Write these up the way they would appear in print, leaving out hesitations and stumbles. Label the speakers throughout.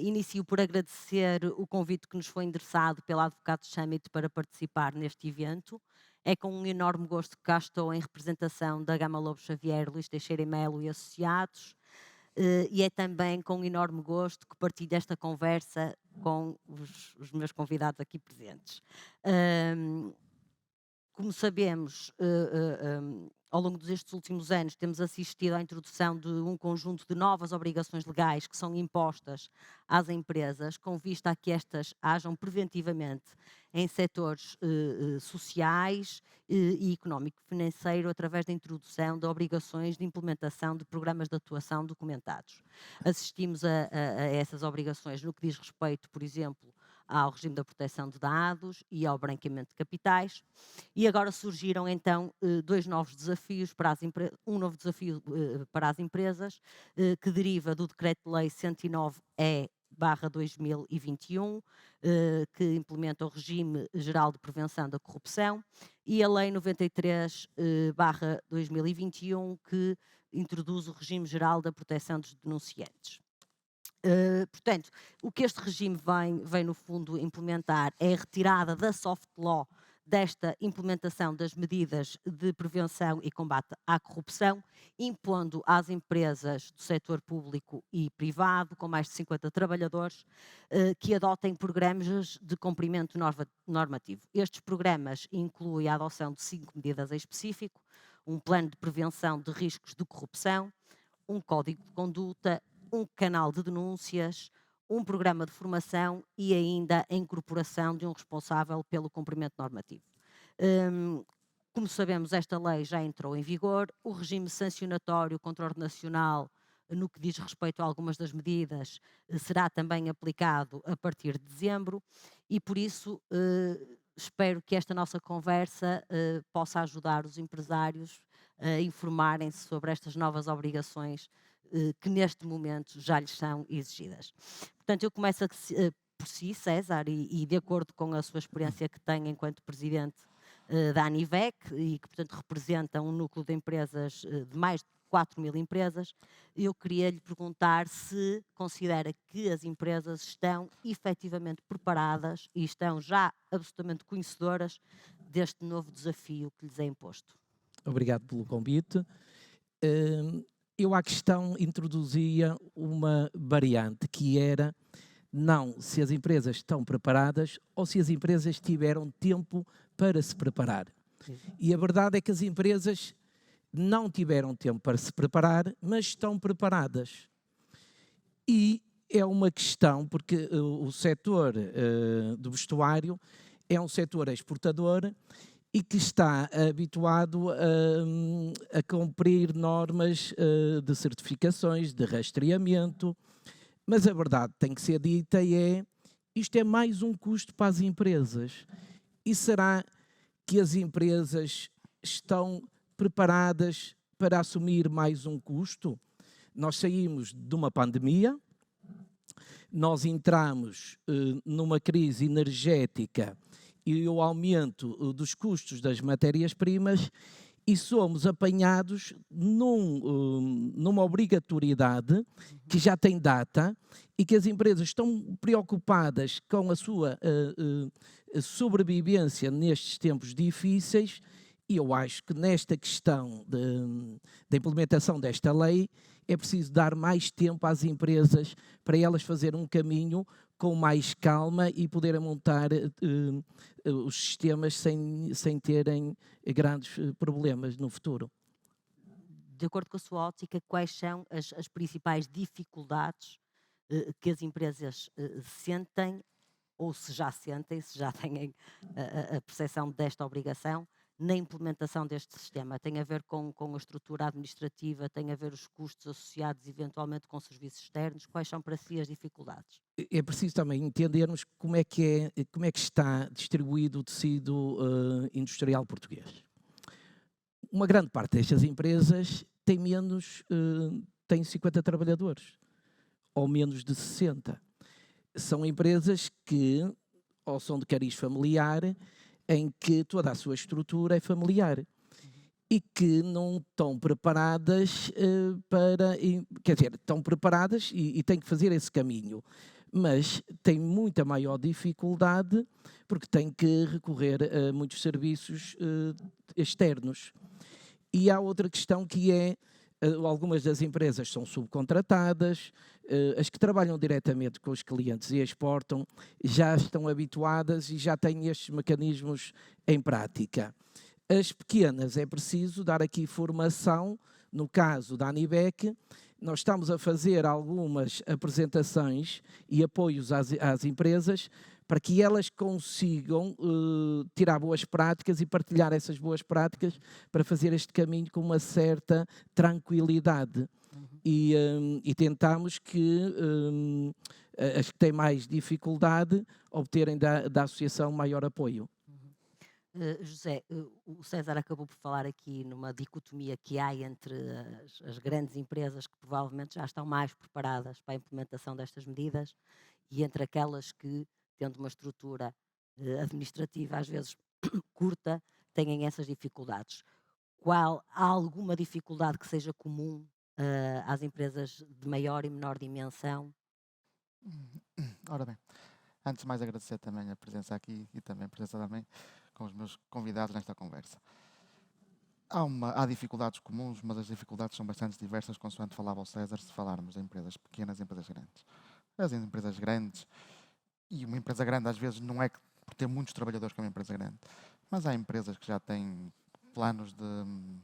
Speaker 1: Inicio por agradecer o convite que nos foi endereçado pela Advocados Summit para participar neste evento. É com um enorme gosto que cá estou em representação da Gama Lobo Xavier, Luís Teixeira e Melo e Associados, e é também com um enorme gosto que partilho esta conversa com os meus convidados aqui presentes. Como sabemos, ao longo destes últimos anos, temos assistido à introdução de um conjunto de novas obrigações legais que são impostas às empresas, com vista a que estas ajam preventivamente em setores sociais e económico-financeiro, através da introdução de obrigações de implementação de programas de atuação documentados. Assistimos a essas obrigações no que diz respeito, por exemplo, ao regime da proteção de dados e ao branqueamento de capitais. E agora surgiram então dois novos desafios para um novo desafio para as empresas, que deriva do Decreto-Lei 109/2021, que implementa o Regime Geral de Prevenção da Corrupção, e a Lei 93/2021, que introduz o Regime Geral da Proteção dos Denunciantes. Portanto, o que este regime vem no fundo implementar é a retirada da soft law desta implementação das medidas de prevenção e combate à corrupção, impondo às empresas do setor público e privado, com mais de 50 trabalhadores, que adotem programas de cumprimento normativo. Estes programas incluem a adoção de 5 medidas em específico: um plano de prevenção de riscos de corrupção, um código de conduta, um canal de denúncias, um programa de formação e ainda a incorporação de um responsável pelo cumprimento normativo. Como sabemos, esta lei já entrou em vigor, o regime sancionatório contra o nacional, no que diz respeito a algumas das medidas, será também aplicado a partir de dezembro e, por isso, espero que esta nossa conversa possa ajudar os empresários a informarem-se sobre estas novas obrigações que neste momento já lhes são exigidas. Portanto, eu começo por si, César, e de acordo com a sua experiência que tem enquanto presidente da ANIVEC e que, portanto, representa um núcleo de empresas de mais de 4.000 empresas, eu queria lhe perguntar se considera que as empresas estão efetivamente preparadas e estão já absolutamente conhecedoras deste novo desafio que lhes é imposto.
Speaker 2: Obrigado pelo convite. Eu à questão introduzia uma variante que era não se as empresas estão preparadas ou se as empresas tiveram tempo para se preparar. E a verdade é que as empresas não tiveram tempo para se preparar, mas estão preparadas. E é uma questão, porque o setor do vestuário é um setor exportador e que está habituado a cumprir normas de certificações, de rastreamento, mas a verdade tem que ser dita isto é mais um custo para as empresas. E será que as empresas estão preparadas para assumir mais um custo? Nós saímos de uma pandemia, nós entramos numa crise energética e o aumento dos custos das matérias-primas e somos apanhados numa obrigatoriedade que já tem data e que as empresas estão preocupadas com a sua sobrevivência nestes tempos difíceis e eu acho que nesta questão da implementação desta lei é preciso dar mais tempo às empresas para elas fazerem um caminho com mais calma e poderem montar os sistemas sem terem grandes problemas no futuro.
Speaker 1: De acordo com a sua ótica, quais são as principais dificuldades que as empresas sentem, ou se já sentem, se já têm a percepção desta obrigação, na implementação deste sistema? Tem a ver com a estrutura administrativa, tem a ver os custos associados eventualmente com serviços externos? Quais são para si as dificuldades?
Speaker 2: É preciso também entendermos como é que está distribuído o tecido industrial português. Uma grande parte destas empresas tem 50 trabalhadores, ou menos de 60. São empresas que ou são de cariz familiar, em que toda a sua estrutura é familiar e que não estão preparadas quer dizer, estão preparadas e têm que fazer esse caminho, mas tem muita maior dificuldade porque tem que recorrer a muitos serviços externos. E há outra questão que é, algumas das empresas são subcontratadas, as que trabalham diretamente com os clientes e exportam já estão habituadas e já têm estes mecanismos em prática. As pequenas é preciso dar aqui formação, no caso da Anibec, nós estamos a fazer algumas apresentações e apoios às empresas para que elas consigam tirar boas práticas e partilhar essas boas práticas para fazer este caminho com uma certa tranquilidade. E tentamos que as que têm mais dificuldade obterem da associação maior apoio.
Speaker 1: José, o César acabou por falar aqui numa dicotomia que há entre as grandes empresas que provavelmente já estão mais preparadas para a implementação destas medidas e entre aquelas que, tendo uma estrutura administrativa às vezes curta, têm essas dificuldades. Há alguma dificuldade que seja comum às empresas de maior e menor dimensão?
Speaker 3: Ora bem, antes de mais agradecer também a presença aqui e também a presença também com os meus convidados nesta conversa. Há dificuldades comuns, mas as dificuldades são bastante diversas, consoante falava o César, se falarmos de empresas pequenas e empresas grandes. As empresas grandes, e uma empresa grande às vezes não é por ter muitos trabalhadores que é uma empresa grande, mas há empresas que já têm planos de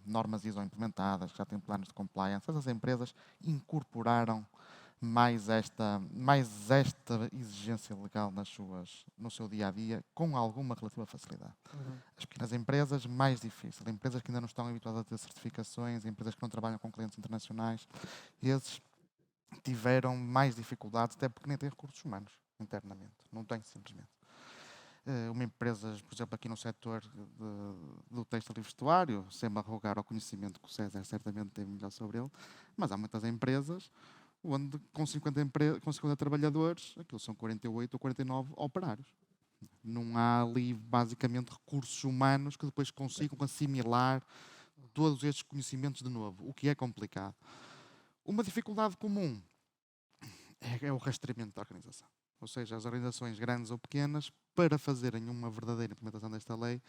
Speaker 3: normas ISO implementadas, que já têm planos de compliance. Essas empresas incorporaram mais esta exigência legal no seu dia-a-dia com alguma relativa facilidade. As pequenas empresas, mais difícil. Empresas que ainda não estão habituadas a ter certificações, empresas que não trabalham com clientes internacionais, esses tiveram mais dificuldades, até porque nem têm recursos humanos internamente. Não têm, simplesmente. Uma empresa, por exemplo, aqui no setor do têxtil e vestuário, sem me arrogar ao conhecimento que o César certamente tem melhor sobre ele, mas há muitas empresas onde com 50 trabalhadores, aquilo são 48 ou 49 operários. Não há ali, basicamente, recursos humanos que depois consigam assimilar todos estes conhecimentos de novo, o que é complicado. Uma dificuldade comum é o rastreamento da organização. Ou seja, as organizações grandes ou pequenas, para fazerem uma verdadeira implementação desta lei,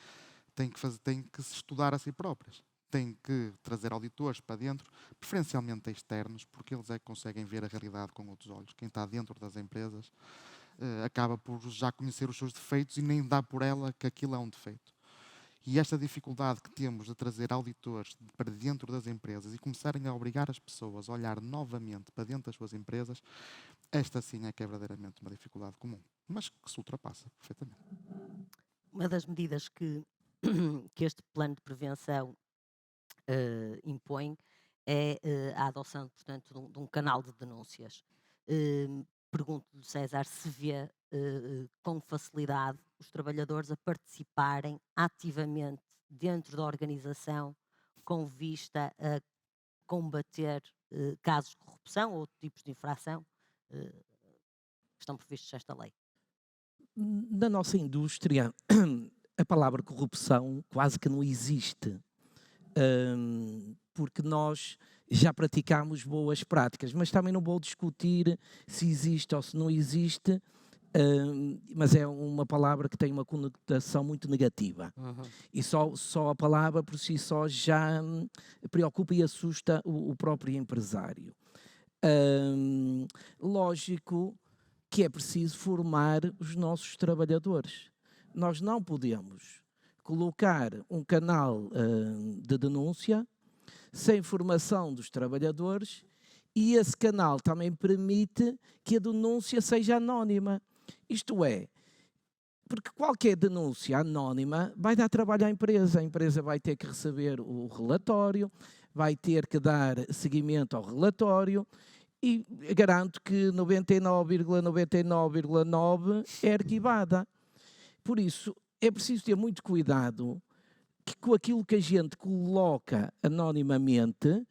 Speaker 3: têm que se estudar a si próprias. Têm que trazer auditores para dentro, preferencialmente externos, porque eles é que conseguem ver a realidade com outros olhos. Quem está dentro das empresas acaba por já conhecer os seus defeitos e nem dá por ela que aquilo é um defeito. E esta dificuldade que temos de trazer auditores para dentro das empresas e começarem a obrigar as pessoas a olhar novamente para dentro das suas empresas, esta sim é que é verdadeiramente uma dificuldade comum, mas que se ultrapassa perfeitamente.
Speaker 1: Uma das medidas que este plano de prevenção impõe é a adoção, portanto, de um canal de denúncias. Pergunto-lhe, César, se vê com facilidade os trabalhadores a participarem ativamente dentro da organização com vista a combater casos de corrupção ou tipos de infração que estão previstos nesta lei.
Speaker 2: Na nossa indústria, a palavra corrupção quase que não existe, porque nós já praticamos boas práticas, mas também não vou discutir se existe ou se não existe, mas é uma palavra que tem uma conotação muito negativa. E só a palavra por si só já preocupa e assusta o próprio empresário. Lógico que é preciso formar os nossos trabalhadores. Nós não podemos colocar um canal de denúncia sem formação dos trabalhadores e esse canal também permite que a denúncia seja anónima. Isto é, porque qualquer denúncia anónima vai dar trabalho à empresa. A empresa vai ter que receber o relatório, vai ter que dar seguimento ao relatório e garanto que 99,99,9 é arquivada. Por isso, é preciso ter muito cuidado que com aquilo que a gente coloca anonimamente,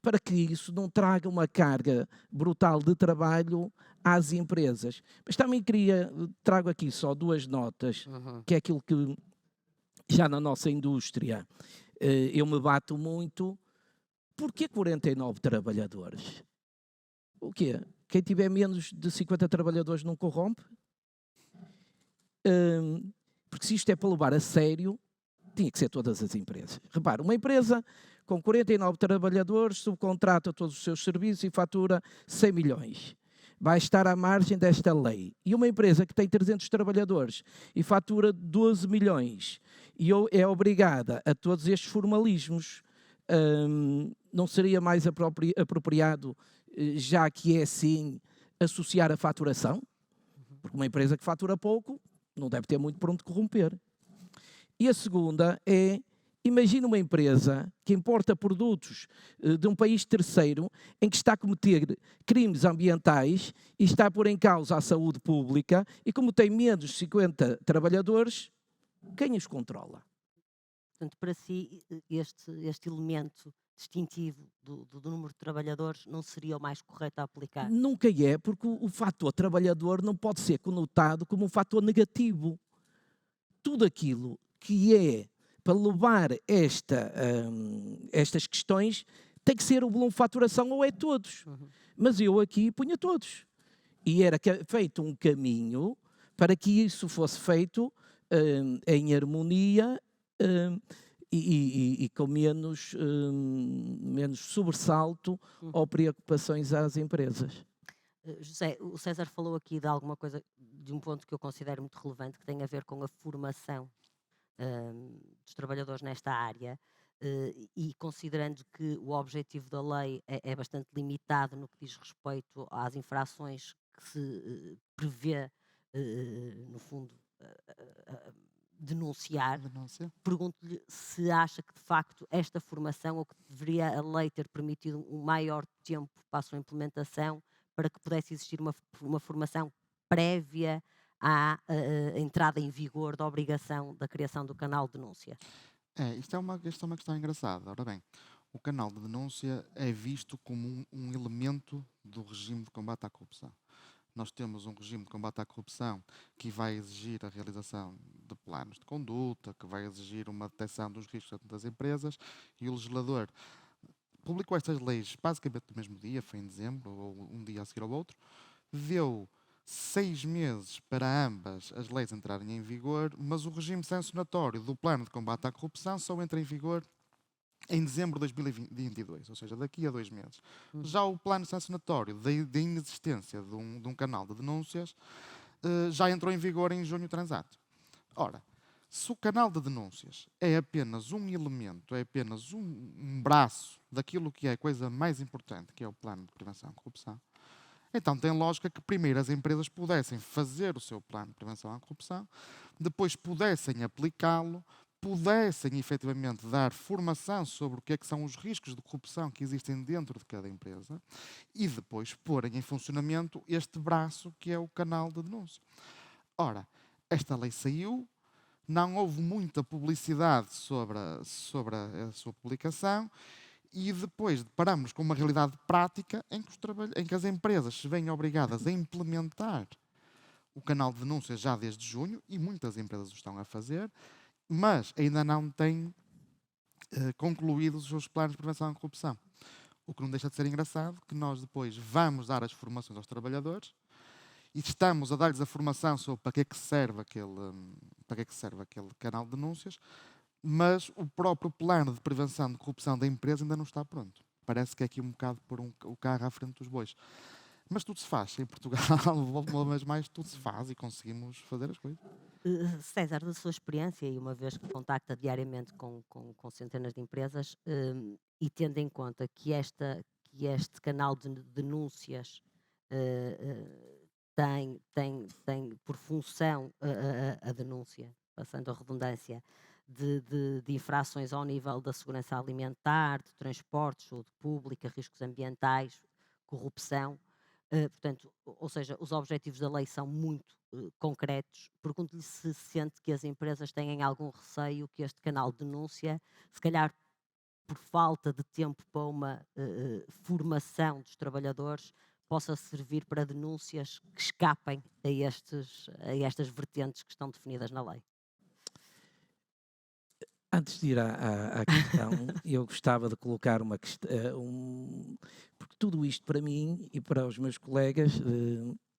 Speaker 2: para que isso não traga uma carga brutal de trabalho às empresas. Mas também trago aqui só duas notas, que é aquilo que já na nossa indústria eu me bato muito. Porquê 49 trabalhadores? O quê? quem tiver menos de 50 trabalhadores não corrompe? Porque se isto é para levar a sério, tinha que ser todas as empresas. Repara, uma empresa com 49 trabalhadores subcontrata todos os seus serviços e fatura 100 milhões. Vai estar à margem desta lei. E uma empresa que tem 300 trabalhadores e fatura 12 milhões e é obrigada a todos estes formalismos, não seria mais apropriado, já que é assim, associar a faturação? Porque uma empresa que fatura pouco não deve ter muito por onde corromper. E a segunda é, imagina uma empresa que importa produtos de um país terceiro em que está a cometer crimes ambientais e está a pôr em causa a saúde pública e como tem menos de 50 trabalhadores, quem os controla?
Speaker 1: Portanto, para si, este elemento distintivo do número de trabalhadores não seria o mais correto a aplicar?
Speaker 2: Nunca é, porque o fator trabalhador não pode ser conotado como um fator negativo. Tudo aquilo que é para levar estas questões tem que ser uma faturação ou é todos. Mas eu aqui punha todos. E era feito um caminho para que isso fosse feito em harmonia e com menos sobressalto ou preocupações às empresas.
Speaker 1: José, o César falou aqui de alguma coisa, de um ponto que eu considero muito relevante, que tem a ver com a formação dos trabalhadores nesta área, e considerando que o objetivo da lei é bastante limitado no que diz respeito às infrações que se prevê, no fundo, denunciar,
Speaker 3: Denúncia.
Speaker 1: pergunto-lhe se acha que de facto esta formação, ou que deveria a lei ter permitido um maior tempo para a sua implementação, para que pudesse existir uma formação prévia à entrada em vigor da obrigação da criação do canal de denúncia.
Speaker 3: Isto é uma questão engraçada. Ora bem, o canal de denúncia é visto como um elemento do regime de combate à corrupção. Nós temos um regime de combate à corrupção que vai exigir a realização de planos de conduta, que vai exigir uma detecção dos riscos das empresas, e o legislador publicou estas leis basicamente no mesmo dia, foi em dezembro, ou um dia a seguir ao outro, deu 6 meses para ambas as leis entrarem em vigor, mas o regime sancionatório do plano de combate à corrupção só entra em vigor em dezembro de 2022, ou seja, daqui a 2 meses. Já o plano sancionatório da inexistência de um canal de denúncias já entrou em vigor em junho transato. Ora, se o canal de denúncias é apenas um elemento, é apenas um braço daquilo que é a coisa mais importante, que é o plano de prevenção à corrupção, então tem lógica que primeiro as empresas pudessem fazer o seu plano de prevenção à corrupção, depois pudessem aplicá-lo, pudessem efetivamente dar formação sobre o que é que são os riscos de corrupção que existem dentro de cada empresa e depois porem em funcionamento este braço que é o canal de denúncia. Ora, esta lei saiu, não houve muita publicidade sobre a sua publicação e depois deparamos com uma realidade prática em que as empresas se veem obrigadas a implementar o canal de denúncia já desde junho, e muitas empresas o estão a fazer, mas ainda não têm concluído os seus planos de prevenção à corrupção. O que não deixa de ser engraçado, que nós depois vamos dar as formações aos trabalhadores e estamos a dar-lhes a formação sobre para que é que serve aquele canal de denúncias, mas o próprio plano de prevenção de corrupção da empresa ainda não está pronto. Parece que é aqui um bocado pôr o carro à frente dos bois. Mas tudo se faz. Em Portugal, uma vez mais, tudo se faz e conseguimos fazer as coisas.
Speaker 1: César, da sua experiência, e uma vez que contacta diariamente com centenas de empresas, e tendo em conta que este canal de denúncias tem por função a denúncia, passando a redundância, de infrações ao nível da segurança alimentar, de transportes, saúde pública, riscos ambientais, corrupção. Portanto, ou seja, os objetivos da lei são muito concretos. Pergunto-lhe se sente que as empresas têm algum receio que este canal de denúncia, se calhar por falta de tempo para uma formação dos trabalhadores, possa servir para denúncias que escapem a estas vertentes que estão definidas na lei.
Speaker 2: Antes de ir à questão, eu gostava de colocar uma questão, porque tudo isto para mim e para os meus colegas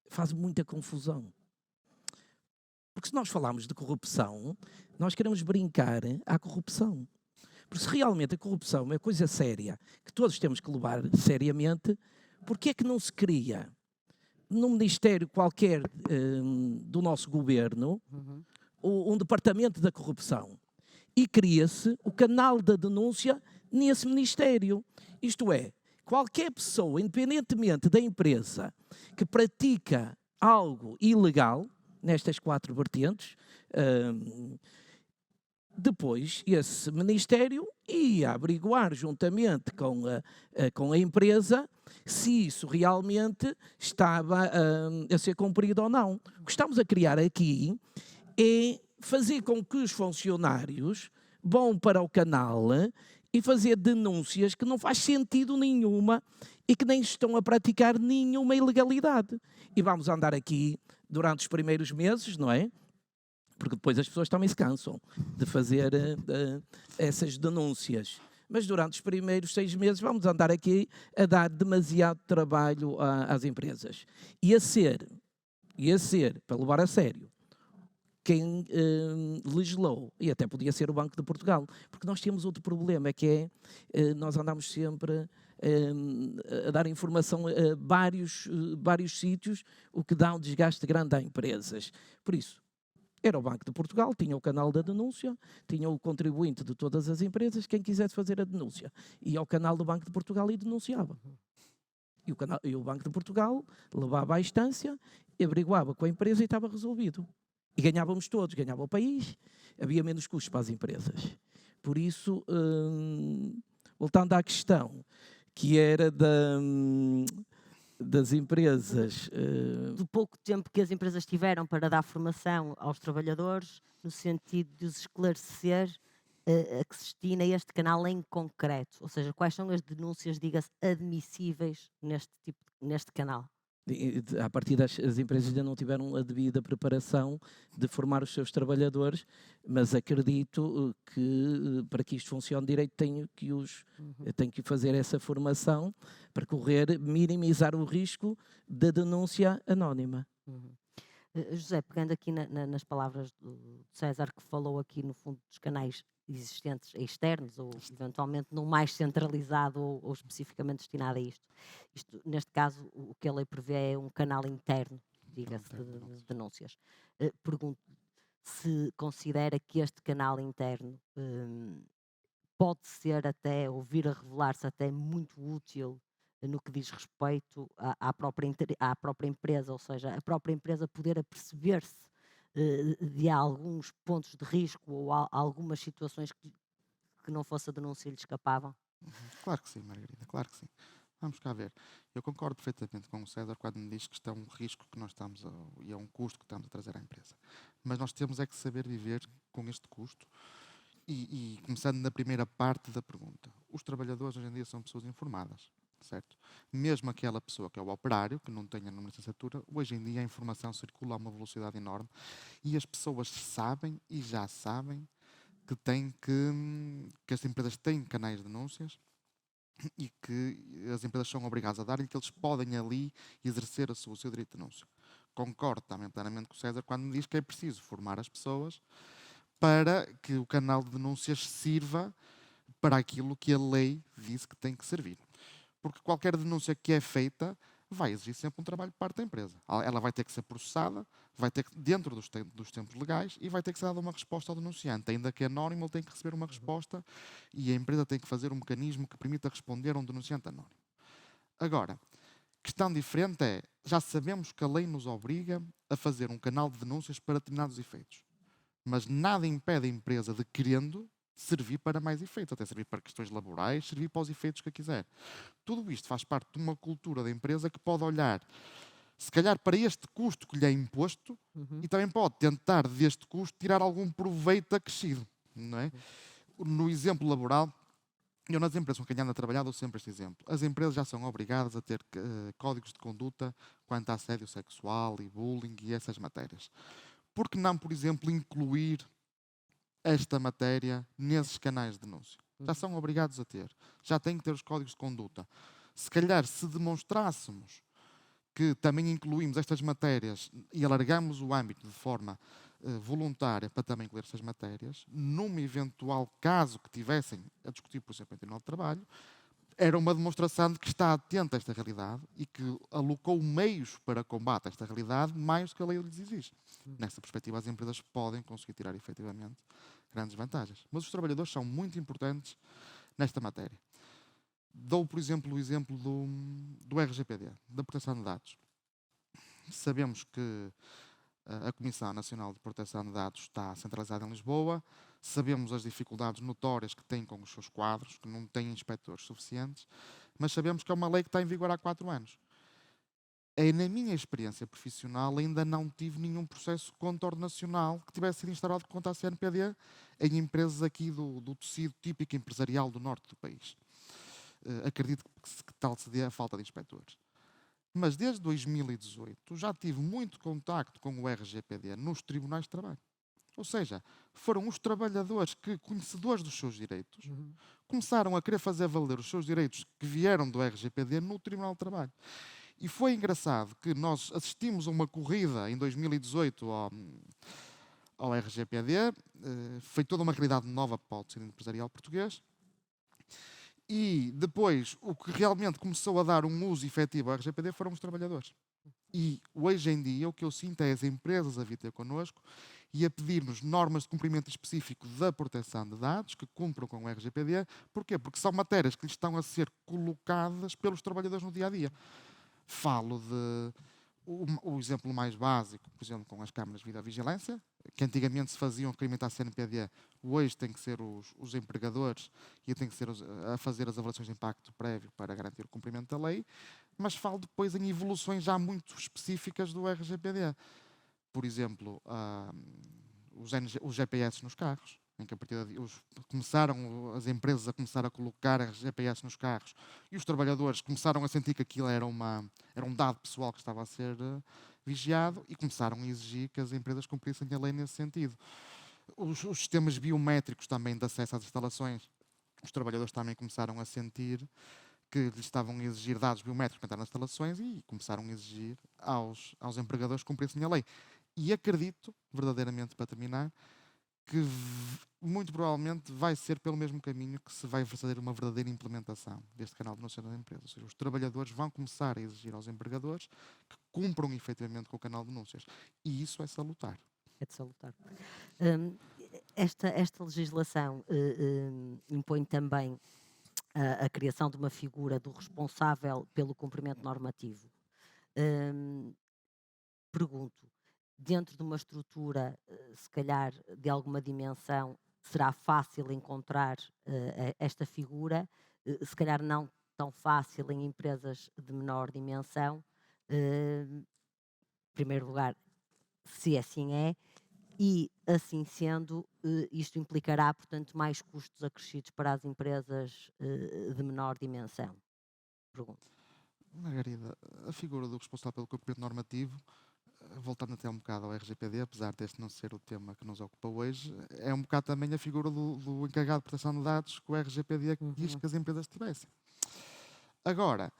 Speaker 2: faz muita confusão. Porque se nós falarmos de corrupção, nós queremos brincar à corrupção. Porque se realmente a corrupção é uma coisa séria, que todos temos que levar seriamente, porque é que não se cria num ministério qualquer do nosso governo um departamento da corrupção? E cria-se o canal da denúncia nesse ministério. Isto é, qualquer pessoa, independentemente da empresa, que pratica algo ilegal, nestas 4 vertentes, depois esse ministério ia averiguar juntamente com a empresa se isso realmente estava a ser cumprido ou não. O que estamos a criar aqui é fazer com que os funcionários vão para o canal e fazer denúncias que não faz sentido nenhuma e que nem estão a praticar nenhuma ilegalidade. E vamos andar aqui durante os primeiros meses, não é? Porque depois as pessoas também se cansam de fazer essas denúncias. Mas durante os primeiros 6 meses vamos andar aqui a dar demasiado trabalho às empresas. E a ser, para levar a sério, quem legislou, e até podia ser o Banco de Portugal, porque nós temos outro problema, que é, nós andamos sempre a dar informação a vários sítios, o que dá um desgaste grande a empresas. Por isso, era o Banco de Portugal, tinha o canal da denúncia, tinha o contribuinte de todas as empresas, quem quisesse fazer a denúncia ia ao canal do Banco de Portugal e denunciava. E o Banco de Portugal levava à instância, averiguava com a empresa e estava resolvido. E ganhávamos todos, ganhava o país, havia menos custos para as empresas. Por isso, voltando à questão, que era das empresas...
Speaker 1: Do pouco tempo que as empresas tiveram para dar formação aos trabalhadores, no sentido de os esclarecer a que se destina este canal em concreto. Ou seja, quais são as denúncias, diga-se, admissíveis neste canal.
Speaker 2: A partir das empresas ainda não tiveram a devida preparação de formar os seus trabalhadores, mas acredito que para que isto funcione direito tenho que fazer essa formação para minimizar o risco da denúncia anónima.
Speaker 1: José, pegando aqui nas palavras do César, que falou aqui no fundo dos canais existentes externos ou eventualmente num mais centralizado ou especificamente destinado a isto. Neste caso, o que a lei prevê é um canal interno, diga-se, de denúncias. Pergunto se considera que este canal interno pode ser até, ou vir a revelar-se até muito útil no que diz respeito à própria empresa, ou seja, a própria empresa poder aperceber-se de alguns pontos de risco ou algumas situações que não fosse a denúncia lhe escapavam?
Speaker 3: Claro que sim, Margarida, claro que sim. Vamos cá ver. Eu concordo perfeitamente com o César quando me diz que isto é um risco que nós estamos e é um custo que estamos a trazer à empresa. Mas nós temos é que saber viver com este custo. E começando na primeira parte da pergunta, os trabalhadores hoje em dia são pessoas informadas, certo? Mesmo aquela pessoa que é o operário, que não tenha número de licenciatura, hoje em dia a informação circula a uma velocidade enorme e as pessoas sabem e já sabem que as empresas têm canais de denúncias e que as empresas são obrigadas a dar e que eles podem ali exercer o seu direito de denúncia. Concordo também plenamente com o César quando me diz que é preciso formar as pessoas para que o canal de denúncias sirva para aquilo que a lei diz que tem que servir. Porque qualquer denúncia que é feita vai exigir sempre um trabalho de parte da empresa. Ela vai ter que ser processada, vai ter que, dentro dos tempos legais, e vai ter que ser dada uma resposta ao denunciante. Ainda que é anónimo, ele tem que receber uma resposta e a empresa tem que fazer um mecanismo que permita responder a um denunciante anónimo. Agora, questão diferente é, já sabemos que a lei nos obriga a fazer um canal de denúncias para determinados efeitos. Mas nada impede a empresa de, querendo, servir para mais efeitos, até servir para questões laborais, servir para os efeitos que quiser. Tudo isto faz parte de uma cultura da empresa que pode olhar, se calhar, para este custo que lhe é imposto e também pode tentar deste custo tirar algum proveito acrescido, não é? No exemplo laboral, eu nas empresas com quem ando a trabalhar dou sempre este exemplo. As empresas já são obrigadas a ter códigos de conduta quanto a assédio sexual e bullying e essas matérias. Por que não, por exemplo, incluir esta matéria nesses canais de denúncia. Já são obrigados a ter. Já têm que ter os códigos de conduta. Se calhar, se demonstrássemos que também incluímos estas matérias e alargamos o âmbito de forma voluntária para também incluir estas matérias, num eventual caso que tivessem a discutir, por exemplo, em Tribunal de Trabalho, era uma demonstração de que está atento a esta realidade e que alocou meios para combate a esta realidade mais do que a lei lhes exige. Nessa perspectiva, as empresas podem conseguir tirar efetivamente grandes vantagens. Mas os trabalhadores são muito importantes nesta matéria. Dou, por exemplo, o exemplo do RGPD, da proteção de dados. Sabemos que a Comissão Nacional de Proteção de Dados está centralizada em Lisboa. Sabemos as dificuldades notórias que tem com os seus quadros, que não têm inspectores suficientes, mas sabemos que é uma lei que está em vigor há 4 anos. Na minha experiência profissional, ainda não tive nenhum processo contornacional que tivesse sido instaurado contra a CNPD em empresas aqui do tecido típico empresarial do norte do país. Acredito que tal se dê a falta de inspectores. Mas desde 2018 já tive muito contacto com o RGPD nos tribunais de trabalho. Ou seja, foram os trabalhadores que, conhecedores dos seus direitos, começaram a querer fazer valer os seus direitos que vieram do RGPD no Tribunal de Trabalho. E foi engraçado que nós assistimos a uma corrida em 2018 ao RGPD, foi toda uma realidade nova para o tecido empresarial português. E depois, o que realmente começou a dar um uso efetivo ao RGPD foram os trabalhadores. E hoje em dia, o que eu sinto é as empresas a vir ter connosco e a pedir-nos normas de cumprimento específico da proteção de dados, que cumpram com o RGPD. Porquê? Porque são matérias que lhes estão a ser colocadas pelos trabalhadores no dia-a-dia. Falo de o exemplo mais básico, por exemplo, com as câmaras de videovigilância, que antigamente se faziam requerimento à CNPD, hoje tem que ser os empregadores e tem que ser a fazer as avaliações de impacto prévio para garantir o cumprimento da lei, mas falo depois em evoluções já muito específicas do RGPD. Por exemplo, os GPS nos carros, em que a partir começaram as empresas a começar a colocar GPS nos carros e os trabalhadores começaram a sentir que aquilo era um dado pessoal que estava a ser vigiado e começaram a exigir que as empresas cumprissem a lei nesse sentido. Os sistemas biométricos também de acesso às instalações, os trabalhadores também começaram a sentir que lhes estavam a exigir dados biométricos para entrar nas instalações e começaram a exigir aos empregadores que cumprissem a lei. E acredito, verdadeiramente, para terminar, que muito provavelmente vai ser pelo mesmo caminho que se vai fazer uma verdadeira implementação deste canal de denúncia das empresas. Ou seja, os trabalhadores vão começar a exigir aos empregadores que cumpram efetivamente com o canal de denúncias. E isso é salutar.
Speaker 1: É de salutar. Esta legislação impõe também a criação de uma figura do responsável pelo cumprimento normativo. Pergunto, dentro de uma estrutura, se calhar de alguma dimensão, será fácil encontrar esta figura, se calhar não tão fácil em empresas de menor dimensão. Em primeiro lugar, se assim é, e assim sendo, isto implicará, portanto, mais custos acrescidos para as empresas de menor dimensão. Pergunto.
Speaker 3: Margarida, a figura do responsável pelo cumprimento normativo, voltando até um bocado ao RGPD, apesar deste não ser o tema que nos ocupa hoje, é um bocado também a figura do encarregado de proteção de dados que o RGPD diz que as empresas tivessem. Agora,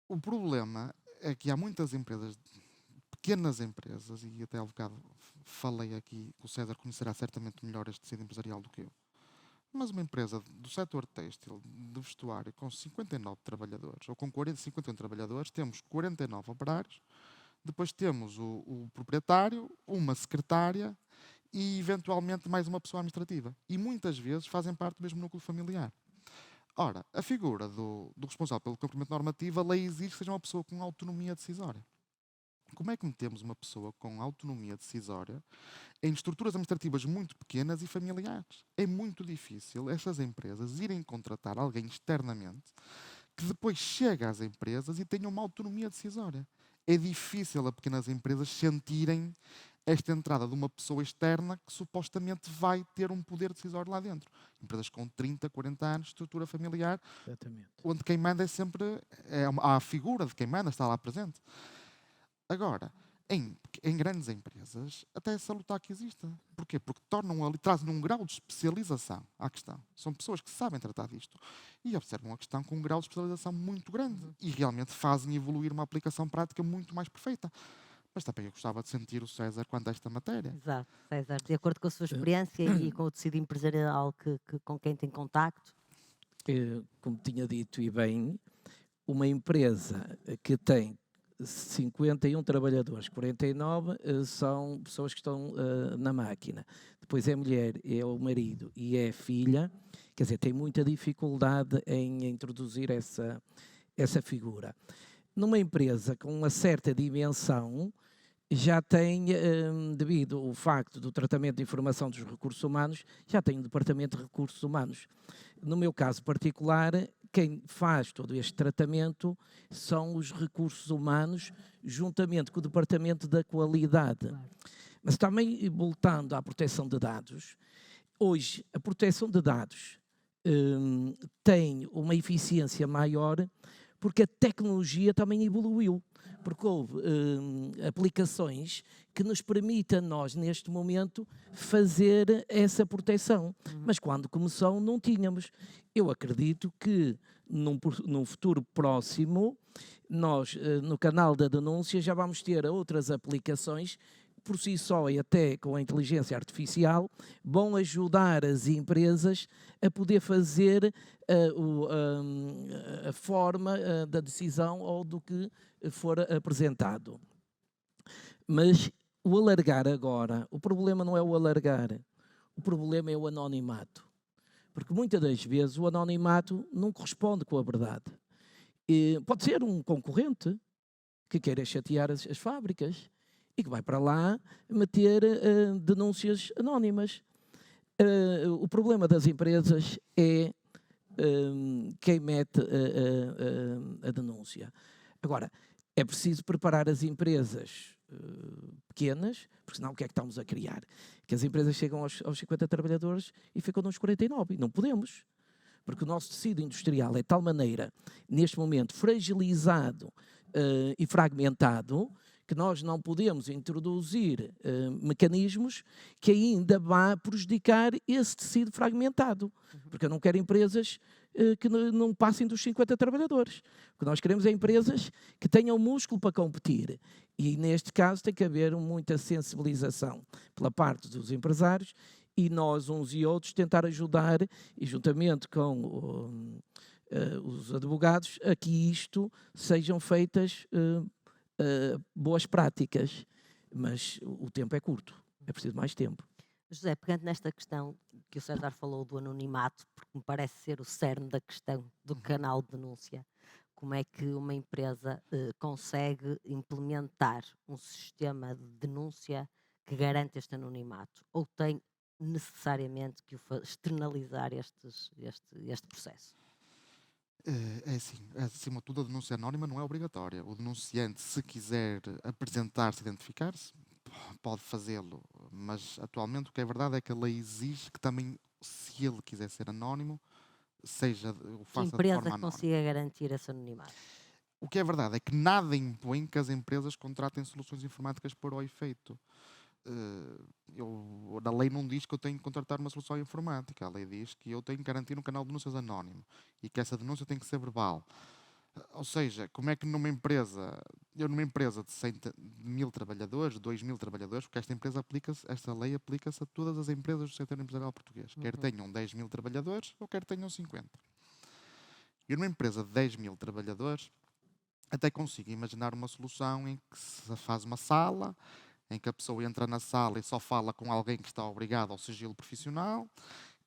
Speaker 3: o problema é que há muitas empresas, pequenas empresas, e até há bocado falei aqui, o César conhecerá certamente melhor este tecido empresarial do que eu, mas uma empresa do setor têxtil, de vestuário, com 59 trabalhadores, ou com 51 trabalhadores, temos 49 operários, depois temos o proprietário, uma secretária e, eventualmente, mais uma pessoa administrativa. E muitas vezes fazem parte do mesmo núcleo familiar. Ora, a figura do responsável pelo cumprimento normativo, a lei exige que seja uma pessoa com autonomia decisória. Como é que metemos uma pessoa com autonomia decisória em estruturas administrativas muito pequenas e familiares? É muito difícil estas empresas irem contratar alguém externamente que depois chega às empresas e tenha uma autonomia decisória. É difícil a pequenas empresas sentirem esta entrada de uma pessoa externa que supostamente vai ter um poder decisório lá dentro. Empresas com 30, 40 anos de estrutura familiar,
Speaker 2: Exatamente.
Speaker 3: onde quem manda é sempre... há a figura de quem manda, está lá presente. Agora, em grandes empresas, até é salutar que exista. Porquê? Porque trazem um grau de especialização à questão. São pessoas que sabem tratar disto e observam a questão com um grau de especialização muito grande e realmente fazem evoluir uma aplicação prática muito mais perfeita. Mas também eu gostava de sentir o César quanto a esta matéria.
Speaker 1: Exato, César, de acordo com a sua experiência e com o tecido empresarial com quem tem contacto.
Speaker 2: Como tinha dito e bem, uma empresa que tem 51 trabalhadores, 49 são pessoas que estão na máquina. Depois é mulher, é o marido e é a filha. Quer dizer, tem muita dificuldade em introduzir essa figura. Numa empresa com uma certa dimensão, já tem, devido ao facto do tratamento de informação dos recursos humanos, já tem um departamento de recursos humanos. No meu caso particular, quem faz todo este tratamento são os recursos humanos, juntamente com o departamento da qualidade.
Speaker 1: Claro.
Speaker 2: Mas também, voltando à proteção de dados, hoje a proteção de dados tem uma eficiência maior porque a tecnologia também evoluiu. Porque houve aplicações que nos permitem a nós, neste momento, fazer essa proteção. Mas quando começou, não tínhamos. Eu acredito que num futuro próximo, nós, no canal da denúncia, já vamos ter outras aplicações por si só e até com a inteligência artificial, vão ajudar as empresas a poder fazer a forma da decisão ou do que for apresentado. Mas o alargar agora, o problema não é o alargar, o problema é o anonimato. Porque muitas das vezes o anonimato não corresponde com a verdade. E pode ser um concorrente que queira chatear as fábricas e que vai para lá meter denúncias anónimas. O problema das empresas é quem mete a denúncia. Agora, é preciso preparar as empresas pequenas, porque senão o que é que estamos a criar? Que as empresas chegam aos 50 trabalhadores e ficam nos 49, e não podemos. Porque o nosso tecido industrial é de tal maneira, neste momento, fragilizado e fragmentado, que nós não podemos introduzir mecanismos que ainda vá prejudicar esse tecido fragmentado. Porque eu não quero empresas que não passem dos 50 trabalhadores. O que nós queremos é empresas que tenham músculo para competir. E, neste caso, tem que haver muita sensibilização pela parte dos empresários e nós, uns e outros, tentar ajudar, e juntamente com os advogados, a que isto sejam feitas boas práticas, mas o tempo é curto, é preciso mais tempo.
Speaker 1: José, pegando nesta questão que o César falou do anonimato, porque me parece ser o cerne da questão do canal de denúncia, como é que uma empresa consegue implementar um sistema de denúncia que garante este anonimato? Ou tem necessariamente que externalizar este processo?
Speaker 3: É assim, acima de tudo, a denúncia anónima não é obrigatória. O denunciante, se quiser apresentar-se, identificar-se, pode fazê-lo. Mas, atualmente, o que é verdade é que a lei exige que também, se ele quiser ser anónimo, o
Speaker 1: Que
Speaker 3: faça de
Speaker 1: empresa
Speaker 3: forma anónima.
Speaker 1: consiga garantir esse anonimato?
Speaker 3: O que é verdade é que nada impõe que as empresas contratem soluções informáticas para o efeito. A lei não diz que eu tenho que contratar uma solução informática. A lei diz que eu tenho que garantir um canal de denúncias anónimo e que essa denúncia tem que ser verbal. Ou seja, como é que numa empresa de 1.000 trabalhadores, 2.000 trabalhadores, porque esta lei aplica-se a todas as empresas do setor empresarial português, quer tenham 10.000 trabalhadores ou quer tenham 50. E numa empresa de 10.000 trabalhadores, até consigo imaginar uma solução em que se faz uma sala, em que a pessoa entra na sala e só fala com alguém que está obrigado ao sigilo profissional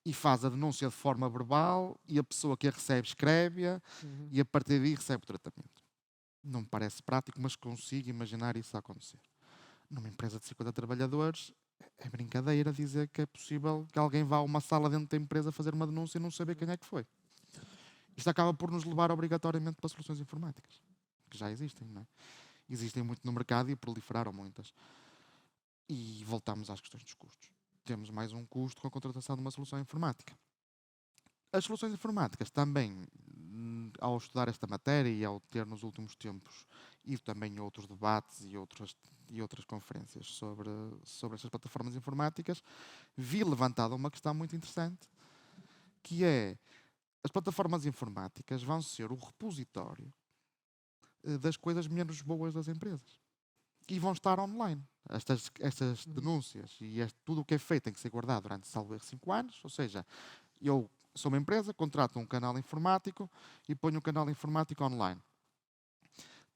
Speaker 3: e faz a denúncia de forma verbal e a pessoa que a recebe escreve-a e a partir daí recebe o tratamento. Não me parece prático, mas consigo imaginar isso a acontecer. Numa empresa de 50 trabalhadores, é brincadeira dizer que é possível que alguém vá a uma sala dentro da empresa fazer uma denúncia e não saber quem é que foi. Isto acaba por nos levar obrigatoriamente para soluções informáticas, que já existem, não é? Existem muito no mercado e proliferaram muitas. E voltamos às questões dos custos. Temos mais um custo com a contratação de uma solução informática. As soluções informáticas também, ao estudar esta matéria e ao ter nos últimos tempos e também outros debates e outras conferências sobre estas plataformas informáticas, vi levantada uma questão muito interessante, que é: as plataformas informáticas vão ser o repositório das coisas menos boas das empresas. E vão estar online. Estas denúncias e tudo o que é feito tem que ser guardado durante, salvo erro, 5 anos. Ou seja, eu sou uma empresa, contrato um canal informático e ponho o canal informático online.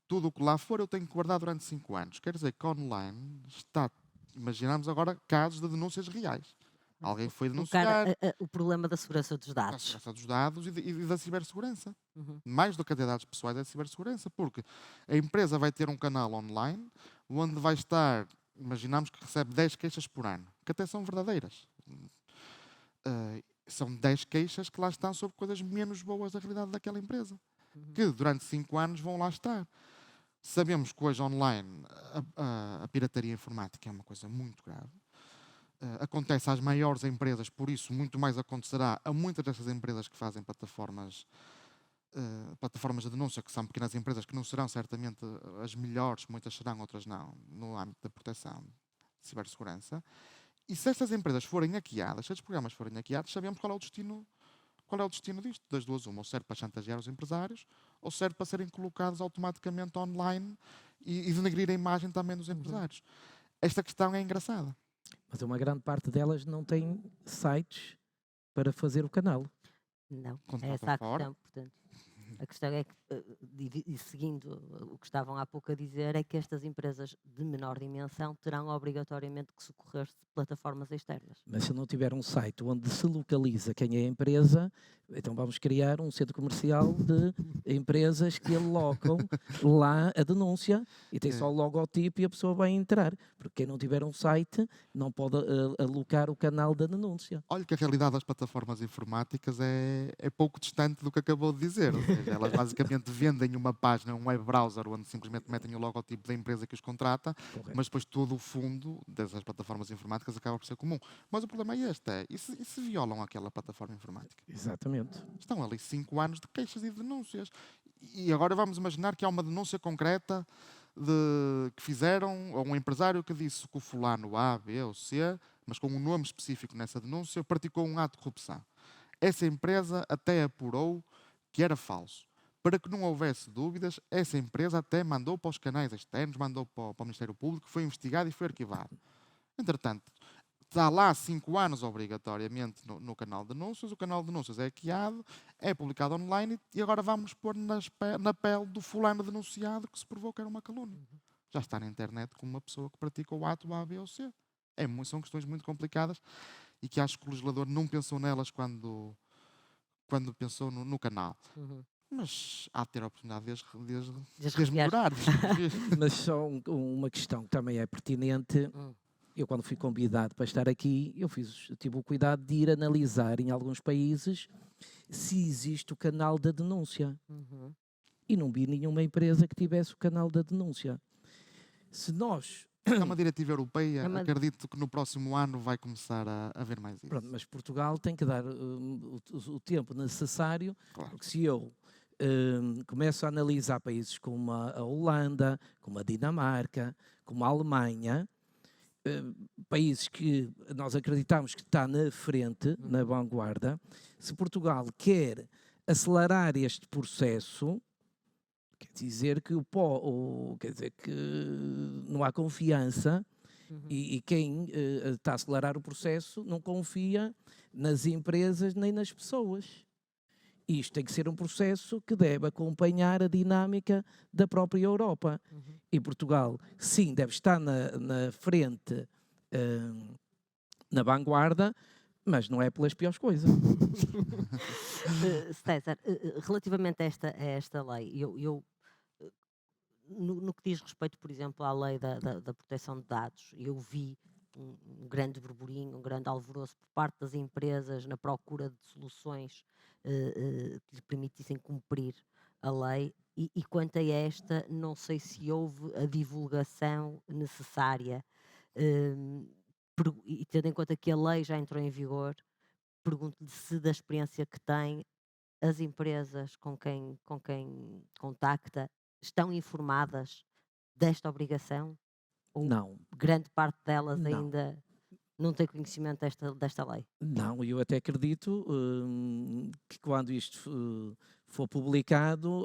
Speaker 3: Tudo o que lá for eu tenho que guardar durante 5 anos. Quer dizer que online está... Imaginamos agora casos de denúncias reais. Alguém foi denunciar
Speaker 1: O problema da segurança dos
Speaker 3: a
Speaker 1: dados.
Speaker 3: segurança dos dados e da cibersegurança.
Speaker 1: Uhum.
Speaker 3: Mais do que a de dados pessoais é a cibersegurança, porque a empresa vai ter um canal online onde vai estar, imaginamos que recebe 10 queixas por ano, que até são verdadeiras. São 10 queixas que lá estão sobre coisas menos boas da realidade daquela empresa, que durante 5 anos vão lá estar. Sabemos que hoje online a pirataria informática é uma coisa muito grave. Acontece às maiores empresas, por isso muito mais acontecerá a muitas dessas empresas que fazem plataformas de denúncia, que são pequenas empresas que não serão certamente as melhores, muitas serão, outras não, no âmbito da proteção de cibersegurança. E se estas empresas forem hackeadas, se estes programas forem hackeados, sabemos qual é o destino disto, das duas uma: ou serve para chantagear os empresários, ou serve para serem colocados automaticamente online e denegrir a imagem também dos empresários. Esta questão é engraçada.
Speaker 2: Mas uma grande parte delas não tem sites para fazer o canal.
Speaker 1: Não, é
Speaker 3: Contratam
Speaker 1: essa a
Speaker 3: fora.
Speaker 1: questão. Portanto, a questão é que, e seguindo o que estavam há pouco a dizer, é que estas empresas de menor dimensão terão obrigatoriamente que socorrer-se de plataformas externas.
Speaker 2: Mas se não tiver um site onde se localiza quem é a empresa, então vamos criar um centro comercial de empresas que alocam lá a denúncia e tem só o logotipo e a pessoa vai entrar. Porque quem não tiver um site não pode alocar o canal da denúncia.
Speaker 3: Olha que a realidade das plataformas informáticas é pouco distante do que acabou de dizer. Ou seja, elas basicamente vendem uma página, um web browser, onde simplesmente metem o logotipo da empresa que os contrata,
Speaker 2: Correto.
Speaker 3: mas depois todo o fundo dessas plataformas informáticas acaba por ser comum. Mas o problema é este: e se violam aquela plataforma informática?
Speaker 2: Exatamente.
Speaker 3: Estão ali 5 anos de queixas e denúncias. E agora vamos imaginar que há uma denúncia concreta que fizeram, ou um empresário que disse que o fulano A, B ou C, mas com um nome específico nessa denúncia, praticou um ato de corrupção. Essa empresa até apurou que era falso. Para que não houvesse dúvidas, essa empresa até mandou para os canais externos, mandou para o Ministério Público, foi investigado e foi arquivado. Entretanto, está lá 5 anos obrigatoriamente no canal de denúncias, o canal de denúncias é hackeado, é publicado online e agora vamos pôr na pele do fulano denunciado que se provou que era uma calúnia. Já está na internet como uma pessoa que pratica o ato A, B ou C. São questões muito complicadas e que acho que o legislador não pensou nelas quando pensou no canal. Mas há de ter a oportunidade de as melhorar.
Speaker 2: Mas só uma questão que também é pertinente. Eu, quando fui convidado para estar aqui, eu tive o cuidado de ir analisar em alguns países se existe o canal da denúncia. E não vi nenhuma empresa que tivesse o canal da denúncia. Se nós...
Speaker 3: É uma diretiva europeia, acredito que no próximo ano vai começar a haver mais isso.
Speaker 2: Pronto, mas Portugal tem que dar o tempo necessário,
Speaker 3: Claro.
Speaker 2: porque se eu começo a analisar países como a Holanda, como a Dinamarca, como a Alemanha, países que nós acreditamos que está na frente, na vanguarda, se Portugal quer acelerar este processo, quer dizer que quer dizer que não há confiança e quem está a acelerar o processo não confia nas empresas nem nas pessoas. Isto tem que ser um processo que deve acompanhar a dinâmica da própria Europa. E Portugal, sim, deve estar na frente, na vanguarda, mas não é pelas piores coisas.
Speaker 1: César, relativamente a esta lei, no que diz respeito, por exemplo, à lei da proteção de dados, eu vi um grande burburinho, um grande alvoroço por parte das empresas na procura de soluções que lhe permitissem cumprir a lei. E quanto a esta, não sei se houve a divulgação necessária. E tendo em conta que a lei já entrou em vigor, pergunto-lhe se, da experiência que tem, as empresas com quem contacta estão informadas desta obrigação? Ou
Speaker 2: Não,
Speaker 1: grande parte delas
Speaker 2: não.
Speaker 1: ainda não tem conhecimento desta lei?
Speaker 2: Não, eu até acredito que quando isto for publicado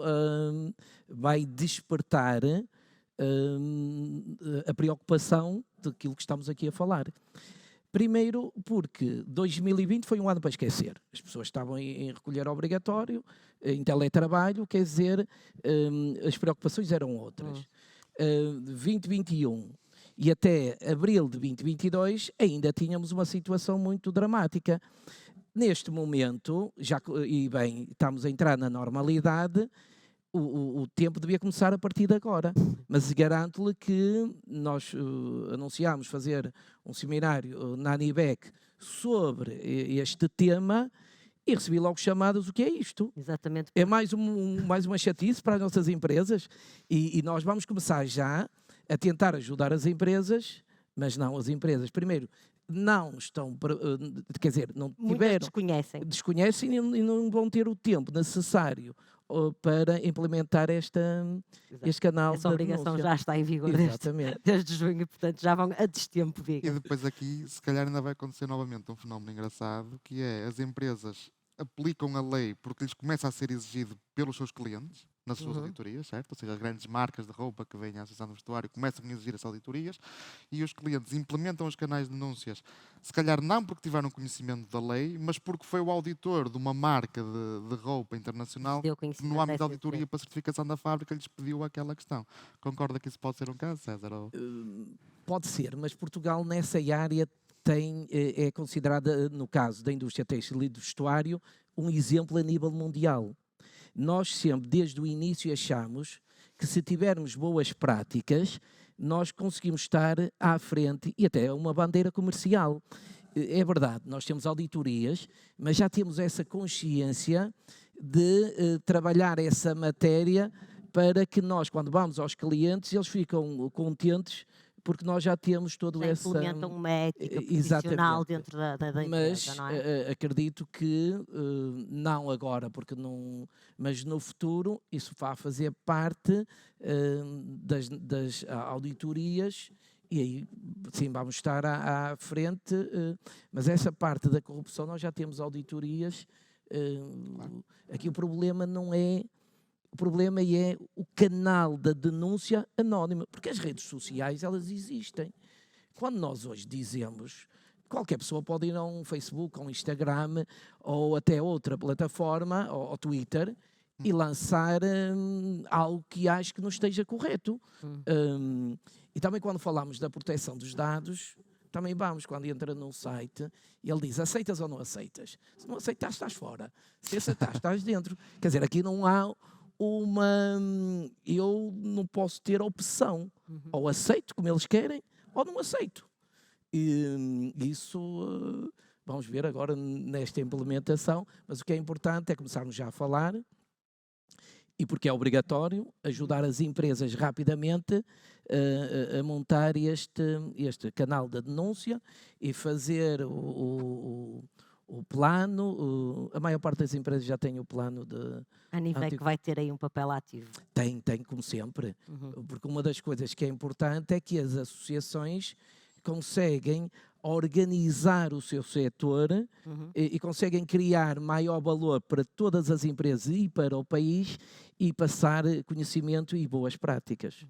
Speaker 2: vai despertar a preocupação daquilo que estamos aqui a falar. Primeiro porque 2020 foi um ano para esquecer. As pessoas estavam em recolher obrigatório, em teletrabalho, quer dizer, as preocupações eram outras. 2021 e até abril de 2022 ainda tínhamos uma situação muito dramática. Neste momento, e bem, estamos a entrar na normalidade, o tempo devia começar a partir de agora, mas garanto-lhe que nós anunciámos fazer um seminário na ANIBEC sobre este tema e recebi logo chamadas, o que é isto?
Speaker 1: Exatamente.
Speaker 2: É mais uma chatice para as nossas empresas e nós vamos começar já a tentar ajudar as empresas, mas não, as empresas, primeiro, não estão, quer dizer, não
Speaker 1: Muitas
Speaker 2: tiveram,
Speaker 1: desconhecem.
Speaker 2: e não vão ter o tempo necessário para implementar este canal
Speaker 1: Essa
Speaker 2: da
Speaker 1: obrigação
Speaker 2: denúncia.
Speaker 1: já está em vigor
Speaker 2: Exatamente.
Speaker 1: desde junho, portanto já vão a destempo,
Speaker 3: E
Speaker 1: diga.
Speaker 3: depois aqui, se calhar ainda vai acontecer novamente um fenómeno engraçado, que é as empresas aplicam a lei porque lhes começa a ser exigido pelos seus clientes, nas suas auditorias, certo? Ou seja, as grandes marcas de roupa que vêm à Associação do Vestuário começam a exigir essas auditorias e os clientes implementam os canais de denúncias, se calhar não porque tiveram conhecimento da lei, mas porque foi o auditor de uma marca de roupa internacional
Speaker 1: Deu
Speaker 3: que
Speaker 1: conhecimento
Speaker 3: no âmbito da
Speaker 1: dessa
Speaker 3: auditoria para a certificação da fábrica lhes pediu aquela questão. Concorda que isso pode ser um caso, César? Ou...
Speaker 2: Pode ser, mas Portugal nessa área é considerada, no caso da indústria têxtil e do vestuário, um exemplo a nível mundial. Nós sempre, desde o início, achamos que se tivermos boas práticas, nós conseguimos estar à frente e até uma bandeira comercial. É verdade, nós temos auditorias, mas já temos essa consciência de trabalhar essa matéria para que nós, quando vamos aos clientes, eles ficam contentes porque nós já temos todo
Speaker 1: Já
Speaker 2: essa...
Speaker 1: implementam uma ética profissional dentro da empresa, não é?
Speaker 2: Mas acredito que não agora, porque não, mas no futuro isso vai fazer parte das auditorias e aí sim vamos estar à frente, mas essa parte da corrupção nós já temos auditorias. Aqui o problema não é... O problema é o canal da denúncia anónima, porque as redes sociais, elas existem. Quando nós hoje dizemos, qualquer pessoa pode ir a um Facebook, a um Instagram, ou até outra plataforma, ou Twitter, e lançar algo que acho que não esteja correto. E também quando falamos da proteção dos dados, também vamos, quando entra num site, e ele diz, aceitas ou não aceitas? Se não aceitas, estás fora. Se aceitas, estás dentro. Quer dizer, aqui não há... eu não posso ter opção, ou aceito como eles querem, ou não aceito. E isso vamos ver agora nesta implementação, mas o que é importante é começarmos já a falar, e porque é obrigatório, ajudar as empresas rapidamente a montar este canal de denúncia e fazer o plano. A maior parte das empresas já tem o plano de...
Speaker 1: A ANIBEC vai ter aí um papel ativo.
Speaker 2: Tem, como sempre. Porque uma das coisas que é importante é que as associações conseguem organizar o seu setor e conseguem criar maior valor para todas as empresas e para o país e passar conhecimento e boas práticas.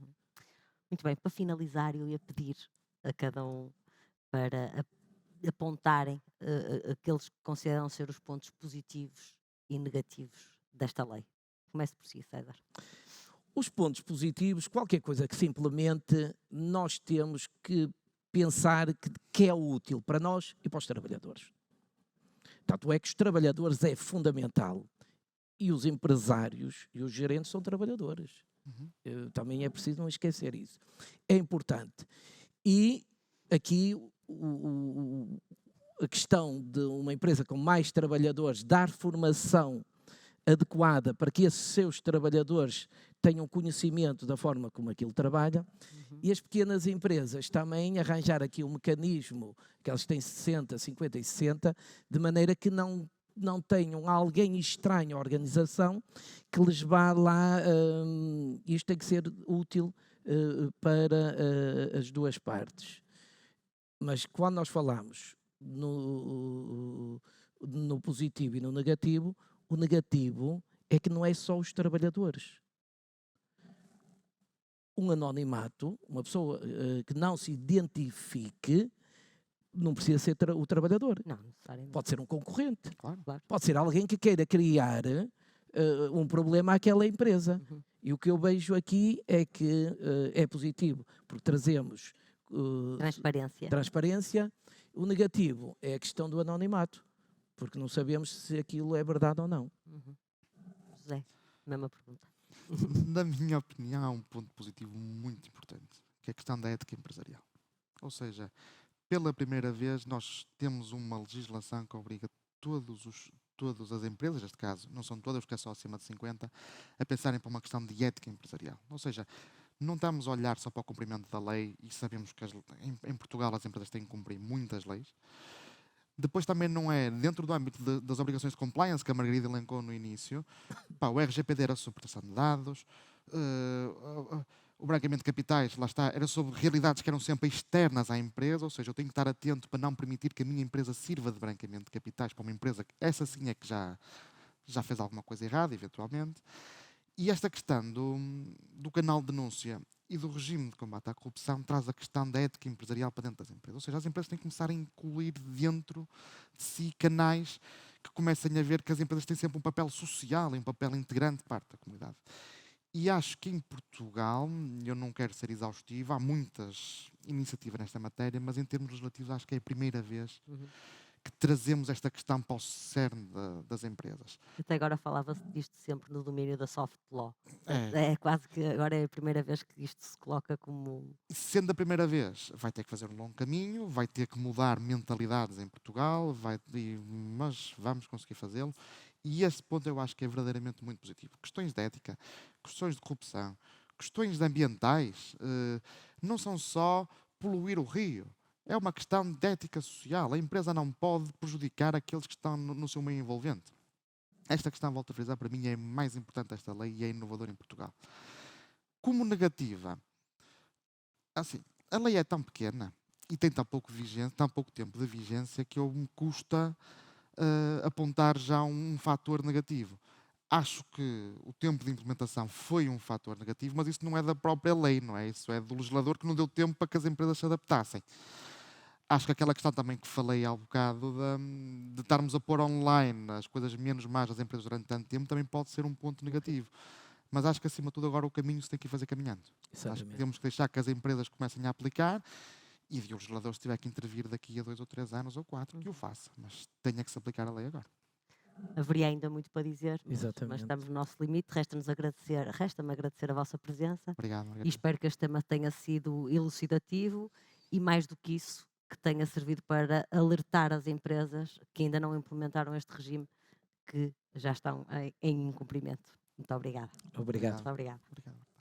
Speaker 1: Muito bem, para finalizar eu ia pedir a cada um para apontarem aqueles que consideram ser os pontos positivos e negativos desta lei. Comece por si, César.
Speaker 2: Os pontos positivos, qualquer coisa que se implemente, nós temos que pensar que é útil para nós e para os trabalhadores. Tanto é que os trabalhadores é fundamental. E os empresários e os gerentes são trabalhadores. Também é preciso não esquecer isso. É importante. E aqui a questão de uma empresa com mais trabalhadores dar formação adequada para que esses seus trabalhadores tenham conhecimento da forma como aquilo trabalha e as pequenas empresas também arranjar aqui um mecanismo que elas têm 60, 50 e 60, de maneira que não não tenham alguém estranho à organização que lhes vá lá. Isto tem que ser útil para as duas partes. Mas quando nós falamos no positivo e no negativo, o negativo é que não é só os trabalhadores. Um anonimato, uma pessoa que não se identifique, não precisa ser o trabalhador.
Speaker 1: Não, necessariamente.
Speaker 2: Pode ser um concorrente.
Speaker 3: Claro.
Speaker 1: Claro.
Speaker 2: Pode ser alguém que queira criar um problema àquela empresa.
Speaker 1: Uhum.
Speaker 2: E o que eu vejo aqui é que é positivo, porque trazemos transparência. O negativo é a questão do anonimato, porque não sabemos se aquilo é verdade ou não.
Speaker 1: Uhum. José, mesma pergunta.
Speaker 3: Na minha opinião, há um ponto positivo muito importante, que é a questão da ética empresarial. Ou seja, pela primeira vez nós temos uma legislação que obriga todas as empresas, neste caso, não são todas, porque é só acima de 50, a pensarem para uma questão de ética empresarial. Ou seja, não estamos a olhar só para o cumprimento da lei, e sabemos que em Portugal as empresas têm que cumprir muitas leis. Depois também não é, dentro do âmbito das obrigações de compliance, que a Margarida elencou no início, o RGPD era sobre proteção de dados, o branqueamento de capitais, lá está, era sobre realidades que eram sempre externas à empresa, ou seja, eu tenho que estar atento para não permitir que a minha empresa sirva de branqueamento de capitais para uma empresa que essa sim é que já fez alguma coisa errada, eventualmente. E esta questão do canal de denúncia e do regime de combate à corrupção traz a questão da ética empresarial para dentro das empresas. Ou seja, as empresas têm que começar a incluir dentro de si canais que comecem a ver que as empresas têm sempre um papel social e um papel integrante de parte da comunidade. E acho que em Portugal, eu não quero ser exaustivo, há muitas iniciativas nesta matéria, mas em termos legislativos acho que é a primeira vez que trazemos esta questão para o cerne das empresas.
Speaker 1: Até agora falava-se disto sempre no domínio da soft law.
Speaker 3: É.
Speaker 1: É quase que agora é a primeira vez que isto se coloca como...
Speaker 3: Sendo a primeira vez, vai ter que fazer um longo caminho, vai ter que mudar mentalidades em Portugal, mas vamos conseguir fazê-lo. E esse ponto eu acho que é verdadeiramente muito positivo. Questões de ética, questões de corrupção, questões ambientais, não são só poluir o rio. É uma questão de ética social. A empresa não pode prejudicar aqueles que estão no seu meio envolvente. Esta questão, volto a frisar, para mim é mais importante desta lei e é inovadora em Portugal. Como negativa, assim, a lei é tão pequena e tem tão pouco tempo de vigência que me custa apontar já um fator negativo. Acho que o tempo de implementação foi um fator negativo, mas isso não é da própria lei, não é? Isso é do legislador que não deu tempo para que as empresas se adaptassem. Acho que aquela questão também que falei há bocado de estarmos a pôr online as coisas menos más das empresas durante tanto tempo também pode ser um ponto negativo. Mas acho que acima de tudo agora o caminho se tem que ir fazer caminhando. Acho que temos que deixar que as empresas comecem a aplicar e o legislador, se tiver que intervir daqui a 2 ou 3 anos ou 4, que o faça. Mas tenha que se aplicar a lei agora.
Speaker 1: Haveria ainda muito para dizer, mas
Speaker 2: Exatamente.
Speaker 1: estamos no nosso limite. Resta-me agradecer a vossa presença.
Speaker 3: Obrigado, Margarida.
Speaker 1: E espero que este tema tenha sido elucidativo e, mais do que isso, que tenha servido para alertar as empresas que ainda não implementaram este regime, que já estão em incumprimento. Muito obrigada.
Speaker 2: Obrigado.
Speaker 1: Muito obrigada.
Speaker 3: Obrigado.